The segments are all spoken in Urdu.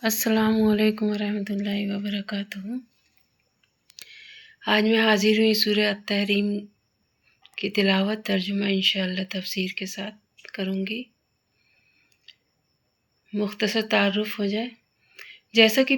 السلام علیکم ورحمۃ اللہ وبرکاتہ۔ آج میں حاضر ہوئی سورہ التحریم کی تلاوت ترجمہ انشاءاللہ تفسیر کے ساتھ کروں گی۔ مختصر تعارف ہو جائے۔ جیسا کہ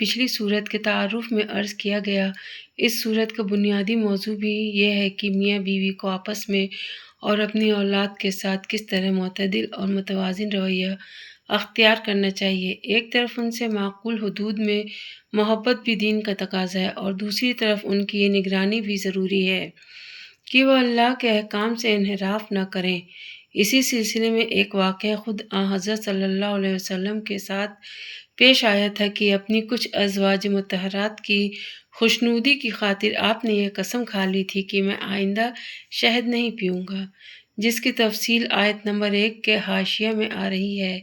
پچھلی صورت کے تعارف میں عرض کیا گیا، اس صورت کا بنیادی موضوع بھی یہ ہے کہ میاں بیوی کو آپس میں اور اپنی اولاد کے ساتھ کس طرح معتدل اور متوازن رویہ اختیار کرنا چاہیے۔ ایک طرف ان سے معقول حدود میں محبت بھی دین کا تقاضا ہے، اور دوسری طرف ان کی یہ نگرانی بھی ضروری ہے کہ وہ اللہ کے احکام سے انحراف نہ کریں۔ اسی سلسلے میں ایک واقعہ خود حضرت صلی اللہ علیہ وسلم کے ساتھ پیش آیا تھا کہ اپنی کچھ ازواج مطہرات کی خوشنودی کی خاطر آپ نے یہ قسم کھا لی تھی کہ میں آئندہ شہد نہیں پیوں گا، جس کی تفصیل آیت نمبر 1 کے حاشیہ میں آ رہی ہے۔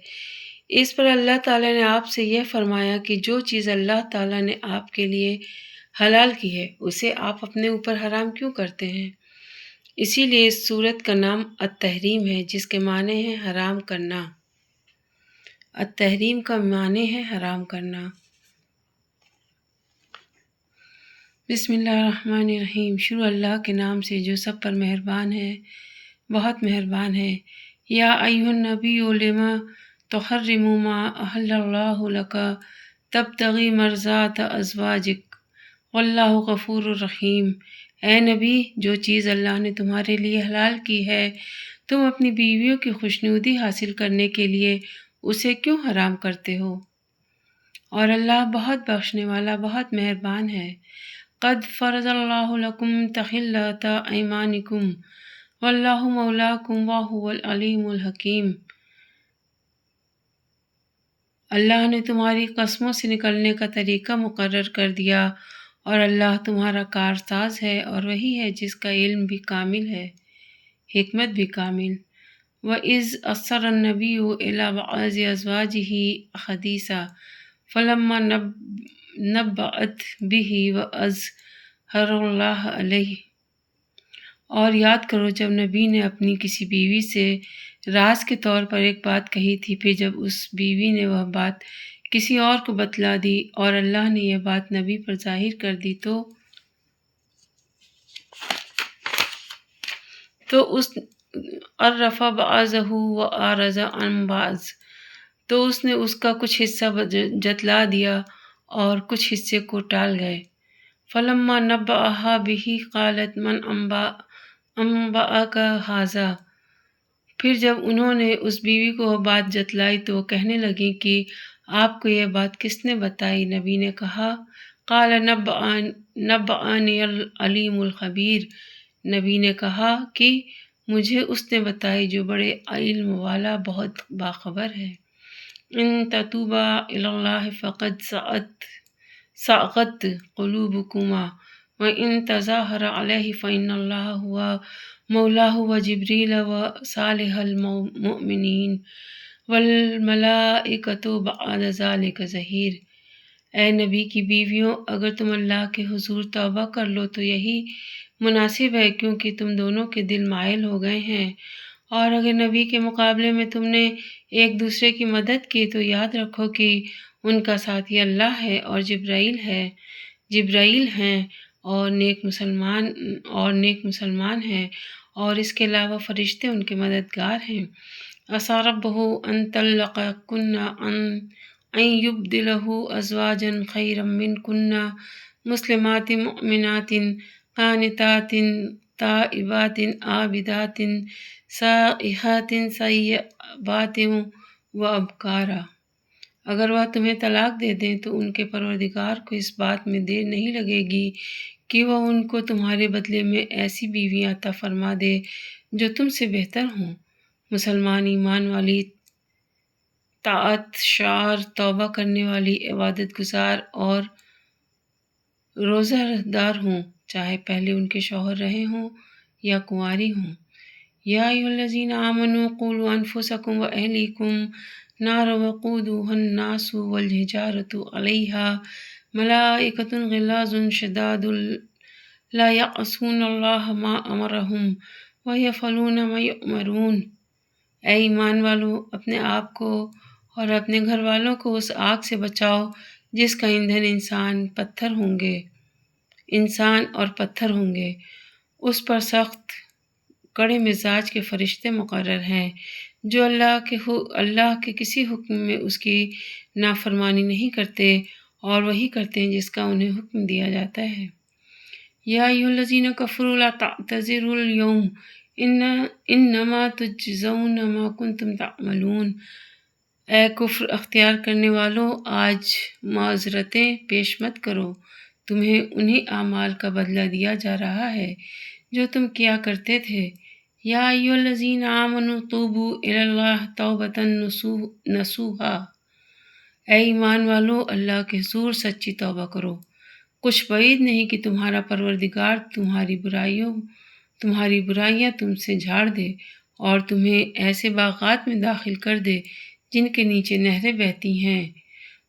اس پر اللہ تعالیٰ نے آپ سے یہ فرمایا کہ جو چیز اللہ تعالیٰ نے آپ کے لیے حلال کی ہے اسے آپ اپنے اوپر حرام کیوں کرتے ہیں؟ اسی لیے اس سورت کا نام التحریم ہے، جس کے معنی ہے حرام کرنا۔ التحریم کا معنی ہے حرام کرنا۔ بسم اللہ الرحمن الرحیم۔ شروع اللہ کے نام سے جو سب پر مہربان ہے، بہت مہربان ہے۔ یا ایھا النبی لما تحرم ما احل اللہ لک تبتغی مرضات ازواجک واللہ غفور الرحیم۔ اے نبی، جو چیز اللہ نے تمہارے لیے حلال کی ہے، تم اپنی بیویوں کی خوشنودی حاصل کرنے کے لیے اسے کیوں حرام کرتے ہو؟ اور اللہ بہت بخشنے والا، بہت مہربان ہے۔ قد فرض اللہ لکم تحلۃ ایمانکم واللہ مولاکم وہو العلیم الحکیم۔ اللہ نے تمہاری قسموں سے نکلنے کا طریقہ مقرر کر دیا، اور اللہ تمہارا کارساز ہے، اور وہی ہے جس کا علم بھی کامل ہے، حکمت بھی کامل۔ وَإِذْ أَسَرَّ النَّبِيُّ إِلَىٰ بَعْضِ أَزْوَاجِهِ حَدِيثًا فَلَمَّا نَبَّأَتْ بِهِ وَأَظْهَرَهُ اللَّهُ عَلَيْهِ۔ اور یاد کرو جب نبی نے اپنی کسی بیوی سے راز کے طور پر ایک بات کہی تھی، پھر جب اس بیوی نے وہ بات کسی اور کو بتلا دی اور اللہ نے یہ بات نبی پر ظاہر کر دی تو اس عرف بعضہ وأعرض عن بعض، تو اس نے اس کا کچھ حصہ جتلا دیا اور کچھ حصے کو ٹال گئے۔ فلما نبأها به قالت من انبأك هذا، پھر جب انہوں نے اس بیوی کو وہ بات جتلائی تو وہ کہنے لگی کہ آپ کو یہ بات کس نے بتائی؟ نبی نے کہا قال نبأنی العلیم الخبیر، نبی نے کہا کہ مجھے اس نے بتائی جو بڑے علم والا، بہت باخبر ہے۔ ان تتوبا الی اللہ فقد صغت قلوبکما وان تظاہر علیہ فإن اللہ هو مولاه وجبریل وصالح المؤمنین والملائکۃ بعد ذلک ظہیر۔ اے نبی کی بیویوں، اگر تم اللہ کے حضور توبہ کر لو تو یہی مناسب ہے، کیونکہ تم دونوں کے دل مائل ہو گئے ہیں، اور اگر نبی کے مقابلے میں تم نے ایک دوسرے کی مدد کی تو یاد رکھو کہ ان کا ساتھی اللہ ہے اور جبرائیل ہیں اور نیک مسلمان ہیں، اور اس کے علاوہ فرشتے ان کے مددگار ہیں۔ عسیٰ ربہ ان طلقکن ان یبدلہ ازواجا خیرا منکن مسلمات مؤمنات قانتات تائبات عابدات سائحات ثیبات وابکارا۔ اگر وہ تمہیں طلاق دے دیں تو ان کے پروردگار کو اس بات میں دیر نہیں لگے گی کہ وہ ان کو تمہارے بدلے میں ایسی بیویاں عطا فرما دے جو تم سے بہتر ہوں، مسلمان، ایمان والی، طاعت شعار، توبہ کرنے والی، عبادت گزار اور روزہ دار ہوں، چاہے پہلے ان کے شوہر رہے ہوں یا کنواری ہوں۔ یا ایھا الذین آمنوا قوا انفسکم واہلیکم نارا وقودها الناس والحجارۃ علیہا ملائکۃ غلاظ شداد لا یعصون اللہ ما امرہم ویفعلون ما یؤمرون۔ اے ایمان والو، اپنے آپ کو اور اپنے گھر والوں کو اس آگ سے بچاؤ جس کا ایندھن انسان اور پتھر ہوں گے۔ اس پر سخت کڑے مزاج کے فرشتے مقرر ہیں جو اللہ کے کسی حکم میں اس کی نافرمانی نہیں کرتے اور وہی کرتے ہیں جس کا انہیں حکم دیا جاتا ہے۔ یا ایھا الذین کفروا لا تعتذروا اليوم انما تجزون ما کنتم تعملون۔ اے کفر اختیار کرنے والوں، آج معذرتیں پیش مت کرو، تمہیں انہی اعمال کا بدلہ دیا جا رہا ہے جو تم کیا کرتے تھے۔ یا ایھا الذین آمنوا توبوا الی اللہ توبۃ نصوحا۔ اے ایمان والو، اللہ کے حضور سچی توبہ کرو۔ کچھ بعید نہیں کہ تمہارا پروردگار تمہاری برائیاں تم سے جھاڑ دے اور تمہیں ایسے باغات میں داخل کر دے جن کے نیچے نہریں بہتی ہیں۔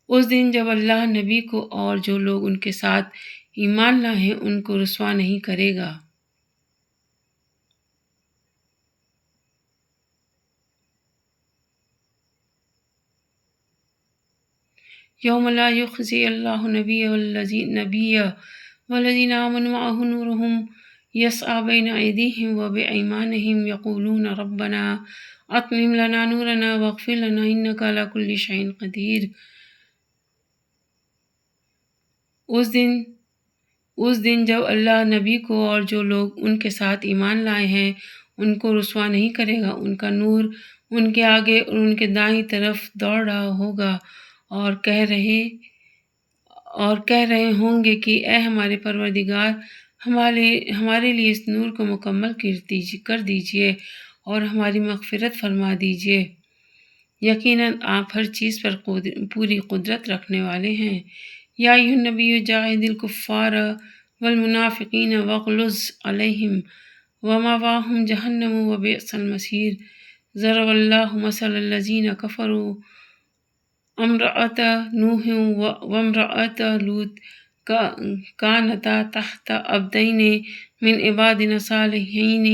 اس دن جب اللہ نبی کو اور جو لوگ ان کے ساتھ ایمان لائے ہیں ان کو رسوا نہیں کرے گا۔ یوم لا یخزی اللہ النبی والذین آمنوا معہ نورہم یسعی بین ایدیہم وبایمانہم یقولون ربنا اتمم لنا نورنا واغفر لنا انک علی کل شیء قدیر۔ اس دن جب اللہ نبی کو اور جو لوگ ان کے ساتھ ایمان لائے ہیں ان کو رسوا نہیں کرے گا، ان کا نور ان کے آگے اور ان کے دائیں طرف دوڑ رہا ہوگا اور کہہ رہے ہوں گے کہ اے ہمارے پروردگار، ہمارے لیے اس نور کو مکمل کر دیجئے اور ہماری مغفرت فرما دیجئے۔ یقیناً آپ ہر چیز پر پوری قدرت رکھنے والے ہیں۔ یا ایھا النبی جاہد الکفار والمنافقین واغلظ علیہم ومأواہم جہنم وبئس المصیر۔ ضرب اللہ مثلا الذین کفروا امرأۃ نوح وامرأۃ لوط کانتا تحت عبدین من عبادنا صالحین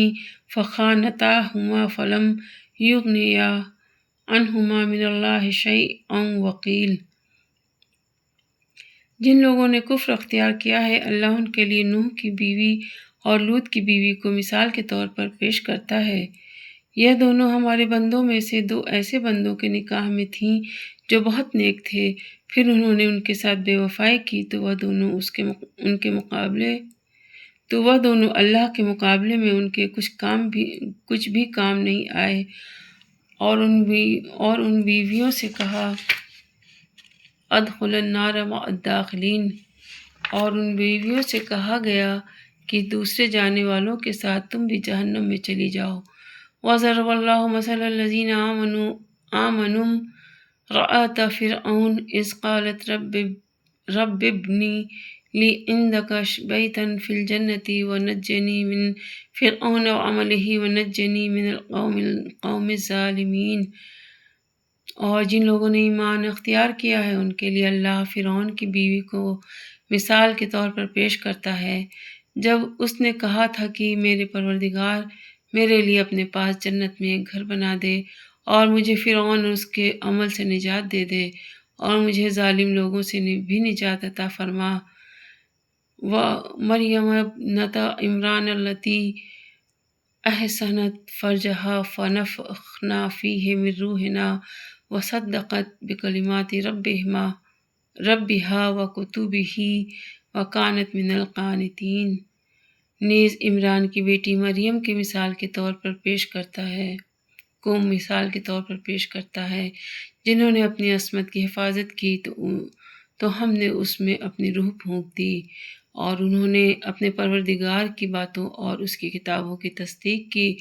فخانتاہما فلم یغنیا عنہما من اللہ شیئا وقیل۔ جن لوگوں نے کفر اختیار کیا ہے، اللہ ان کے لیے نوح کی بیوی اور لوط کی بیوی کو مثال کے طور پر پیش کرتا ہے۔ یہ دونوں ہمارے بندوں میں سے دو ایسے بندوں کے نکاح میں تھیں جو بہت نیک تھے، پھر انہوں نے ان کے ساتھ بے وفائی کی تو وہ دونوں اللہ کے مقابلے میں ان کے کچھ بھی کام نہیں آئے، اور ان بیویوں سے کہا ادخل النار مع الداخلین، اور ان بیویوں سے کہا گیا کہ دوسرے جانے والوں کے ساتھ تم بھی جہنم میں چلی جاؤ۔ وضرب اللہ مثلا الذین آمنوا امرأۃ فرعون اذ قالت رب ابن لی عندک بیتا فی الجنۃ ونجنی من فرعون وعملہ ونجنی من القوم الظالمین۔ اور جن لوگوں نے ایمان اختیار کیا ہے ان کے لیے اللہ فرعون کی بیوی کو مثال کے طور پر پیش کرتا ہے جب اس نے کہا تھا کہ میرے پروردگار، میرے لیے اپنے پاس جنت میں ایک گھر بنا دے اور مجھے فرعون اور اس کے عمل سے نجات دے دے اور مجھے ظالم لوگوں سے بھی نجات عطا فرما۔ ومریم ابنۃ عمران التی احصنت فرجها فنفخنا فیہ من روحنا وصدقت بکلمات ربها وکتبہ وکانت من القانتین۔ نیز عمران کی بیٹی مریم کی مثال کے طور پر پیش کرتا ہے جنہوں نے اپنی عصمت کی حفاظت کی تو ہم نے اس میں اپنی روح پھونک دی، اور انہوں نے اپنے پروردگار کی باتوں اور اس کی کتابوں کی تصدیق کی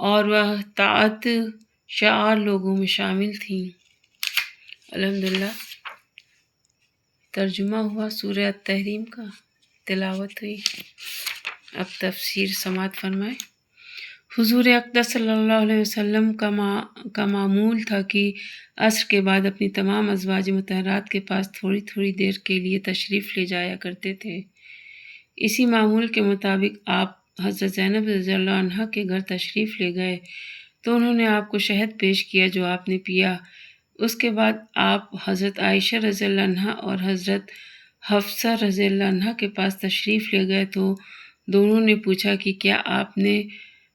اور وہ طاعت شعار لوگوں میں شامل تھیں۔ الحمدللہ ترجمہ ہوا سورہ التحریم کا، تلاوت ہوئی۔ اب تفسیر سماعت فرمائے۔ حضور اقدس صلی اللہ علیہ وسلم کا معمول تھا کہ عصر کے بعد اپنی تمام ازواج مطہرات کے پاس تھوڑی تھوڑی دیر کے لیے تشریف لے جایا کرتے تھے۔ اسی معمول کے مطابق آپ حضرت زینب رضی اللہ عنہا کے گھر تشریف لے گئے تو انہوں نے آپ کو شہد پیش کیا جو آپ نے پیا۔ اس کے بعد آپ حضرت عائشہ رضی اللہ عنہ اور حضرت حفصہ رضی اللہ عنہ کے پاس تشریف لے گئے تو دونوں نے پوچھا کہ کیا آپ نے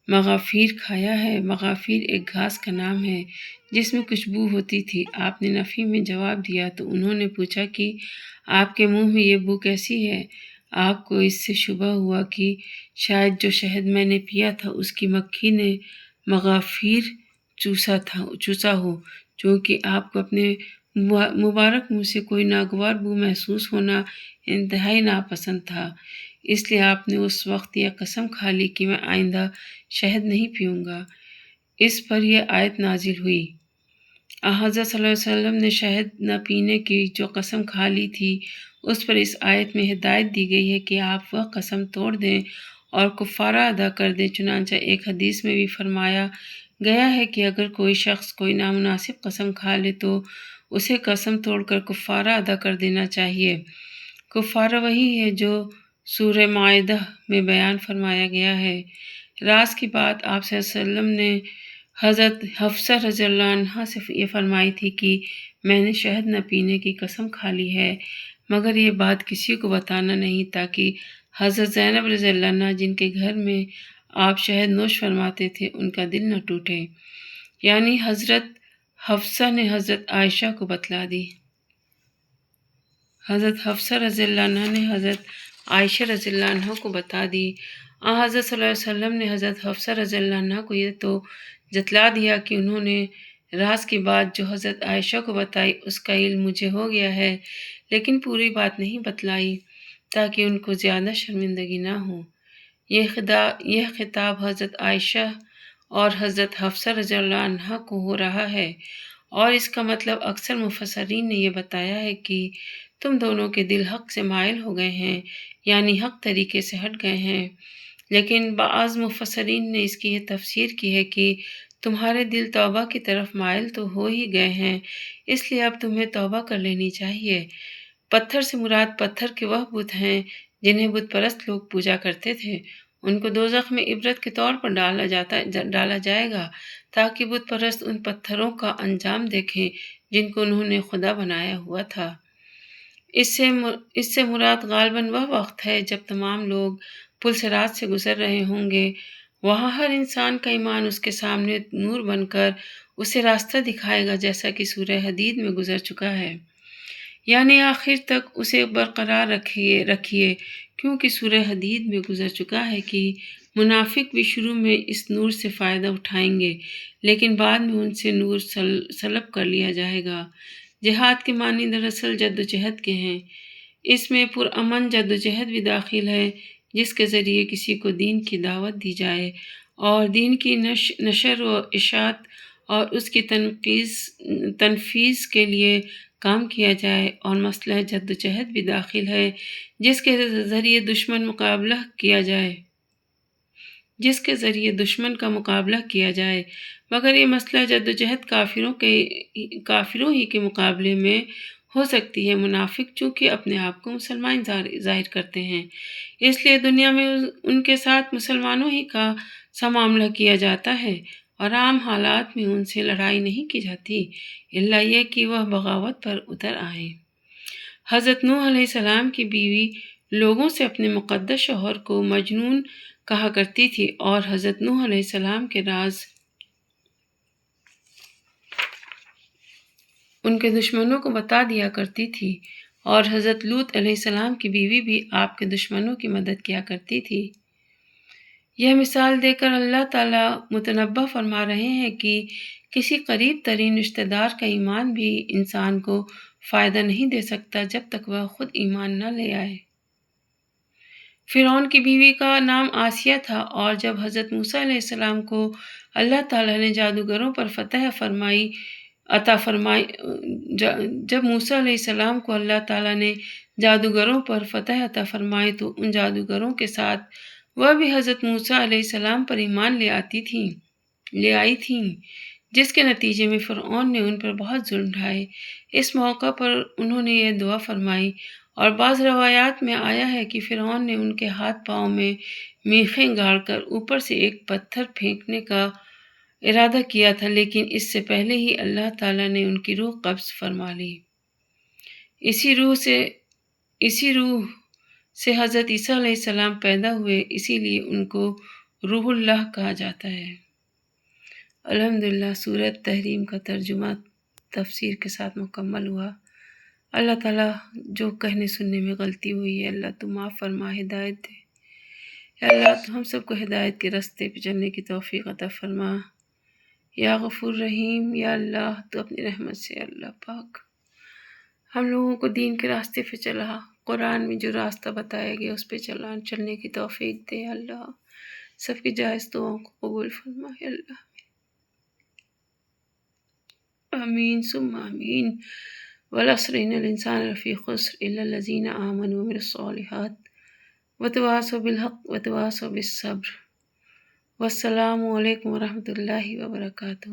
مغافیر کھایا ہے؟ مغافیر ایک گھاس کا نام ہے جس میں کچھ بو ہوتی تھی۔ آپ نے نفی میں جواب دیا تو انہوں نے پوچھا کہ آپ کے منہ میں یہ بو کیسی ہے؟ آپ کو اس سے شبہ ہوا کہ شاید جو شہد میں نے پیا تھا اس کی مکھی نے مغافیر چوسا ہو، چونکہ آپ کو اپنے مبارک منہ سے کوئی ناگوار بو محسوس ہونا انتہائی ناپسند تھا، اس لیے آپ نے اس وقت یہ قسم کھا لی کہ میں آئندہ شہد نہیں پیوں گا۔ اس پر یہ آیت نازل ہوئی۔ حضرت صلی اللہ علیہ وسلم نے شہد نہ پینے کی جو قسم کھا لی تھی اس پر اس آیت میں ہدایت دی گئی ہے کہ آپ وہ قسم توڑ دیں اور کفارہ ادا کر دیں۔ چنانچہ ایک حدیث میں بھی فرمایا گیا ہے کہ اگر کوئی شخص کوئی نامناسب قسم کھا لے تو اسے قسم توڑ کر کفارہ ادا کر دینا چاہیے۔ کفارہ وہی ہے جو سورہ مائدہ میں بیان فرمایا گیا ہے۔ راز کی بات آپ صلی اللہ علیہ وسلم نے حضرت حفصہ رضی اللہ عنہا سے یہ فرمائی تھی کہ میں نے شہد نہ پینے کی قسم کھا لی ہے، مگر یہ بات کسی کو بتانا نہیں تاکہ حضرت زینب رضی اللہ عنہ جن کے گھر میں آپ شہد نوش فرماتے تھے ان کا دل نہ ٹوٹے۔ یعنی حضرت حفصہ نے حضرت عائشہ کو بتلا دی۔ حضرت حفصہ رضی اللہ عنہ نے حضرت عائشہ رضی اللہ عنہ کو بتا دی۔ حضرت صلی اللہ علیہ وسلم نے حضرت حفصہ رضی اللہ عنہ کو یہ تو جتلا دیا کہ انہوں نے راز کی بات جو حضرت عائشہ کو بتائی اس کا علم مجھے ہو گیا ہے، لیکن پوری بات نہیں بتلائی تاکہ ان کو زیادہ شرمندگی نہ ہو۔ یہ خطاب حضرت عائشہ اور حضرت حفصہ رضی اللہ عنہ کو ہو رہا ہے، اور اس کا مطلب اکثر مفسرین نے یہ بتایا ہے کہ تم دونوں کے دل حق سے مائل ہو گئے ہیں، یعنی حق طریقے سے ہٹ گئے ہیں۔ لیکن بعض مفسرین نے اس کی یہ تفسیر کی ہے کہ تمہارے دل توبہ کی طرف مائل تو ہو ہی گئے ہیں، اس لیے اب تمہیں توبہ کر لینی چاہیے۔ پتھر سے مراد پتھر کے وہ بت ہیں جنہیں بت پرست لوگ پوجا کرتے تھے، ان کو دوزخ میں عبرت کے طور پر ڈالا جائے گا تاکہ بت پرست ان پتھروں کا انجام دیکھیں جن کو انہوں نے خدا بنایا ہوا تھا۔ اس سے مراد غالباً وہ وقت ہے جب تمام لوگ پل صراط سے گزر رہے ہوں گے۔ وہاں ہر انسان کا ایمان اس کے سامنے نور بن کر اسے راستہ دکھائے گا، جیسا کہ سورہ حدید میں گزر چکا ہے۔ یعنی آخر تک اسے برقرار رکھیے کیونکہ سورہ حدید میں گزر چکا ہے کہ منافق بھی شروع میں اس نور سے فائدہ اٹھائیں گے، لیکن بعد میں ان سے نور سلب کر لیا جائے گا۔ جہاد کے معنی دراصل جد و جہد کے ہیں۔ اس میں پرامن جد و جہد بھی داخل ہے جس کے ذریعے کسی کو دین کی دعوت دی جائے اور دین کی نشر و اشاعت اور اس کی تنفیذ کے لیے کام کیا جائے، اور مسئلہ جد و جہد بھی داخل ہے جس کے ذریعے دشمن کا مقابلہ کیا جائے، مگر یہ مسئلہ جد و جہد کافروں ہی کے مقابلے میں ہو سکتی ہے۔ منافق چونکہ اپنے آپ کو مسلمان ظاہر کرتے ہیں، اس لیے دنیا میں ان کے ساتھ مسلمانوں ہی کا سا معاملہ کیا جاتا ہے اور عام حالات میں ان سے لڑائی نہیں کی جاتی الا یہ کہ وہ بغاوت پر اتر آئیں۔ حضرت نوح علیہ السلام کی بیوی لوگوں سے اپنے مقدس شوہر کو مجنون کہا کرتی تھی اور حضرت نوح علیہ السلام کے راز ان کے دشمنوں کو بتا دیا کرتی تھی، اور حضرت لوط علیہ السلام کی بیوی بھی آپ کے دشمنوں کی مدد کیا کرتی تھی۔ یہ مثال دے کر اللہ تعالیٰ متنبہ فرما رہے ہیں کہ کسی قریب ترین رشتہ دار کا ایمان بھی انسان کو فائدہ نہیں دے سکتا جب تک وہ خود ایمان نہ لے آئے۔ فرعون کی بیوی کا نام آسیہ تھا، اور جب حضرت موسیٰ علیہ السلام کو اللہ تعالیٰ نے جادوگروں پر فتح عطا فرمائی جب موسیٰ علیہ السلام کو اللہ تعالیٰ نے جادوگروں پر فتح عطا فرمائی تو ان جادوگروں کے ساتھ وہ بھی حضرت موسیٰ علیہ السلام پر ایمان لے آئی تھیں، جس کے نتیجے میں فرعون نے ان پر بہت ظلم ڈھائے۔ اس موقع پر انہوں نے یہ دعا فرمائی، اور بعض روایات میں آیا ہے کہ فرعون نے ان کے ہاتھ پاؤں میں میخیں گاڑ کر اوپر سے ایک پتھر پھینکنے کا ارادہ کیا تھا، لیکن اس سے پہلے ہی اللہ تعالیٰ نے ان کی روح قبض فرما لی۔ اسی روح سے حضرت عیسیٰ علیہ السلام پیدا ہوئے، اسی لیے ان کو روح اللہ کہا جاتا ہے۔ الحمدللہ سورۃ تحریم کا ترجمہ تفسیر کے ساتھ مکمل ہوا۔ اللہ تعالیٰ جو کہنے سننے میں غلطی ہوئی ہے اللہ تو معاف فرما، ہدایت دے۔ یا اللہ تو ہم سب کو ہدایت کے راستے پہ چلنے کی توفیق عطا فرما۔ یا غفور رحیم، یا اللہ تو اپنی رحمت سے اللہ پاک ہم لوگوں کو دین کے راستے پہ چلا، قرآن میں جو راستہ بتایا گیا اس پہ چلنے کی توفیق دے اللہ۔ سب کی جائز دعاؤں کو قبول فرمائے اللہ۔ آمین ثم آمین۔ والعصر ان الانسان لفی خسر الا الذین آمنوا وعملوا الصالحات وتواصوا بالحق وتواصوا بالصبر۔ والسلام علیکم ورحمۃ اللہ وبرکاتہ۔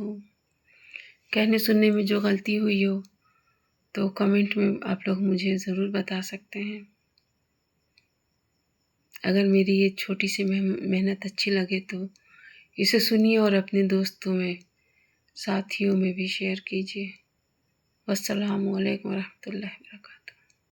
کہنے سننے میں جو غلطی ہوئی ہو تو کمنٹ میں آپ لوگ مجھے ضرور بتا سکتے ہیں۔ اگر میری یہ چھوٹی سی محنت اچھی لگے تو اسے سنیے اور اپنے دوستوں میں، ساتھیوں میں بھی شیئر کیجیے۔ والسلام علیکم ورحمۃ اللہ وبرکاتہ۔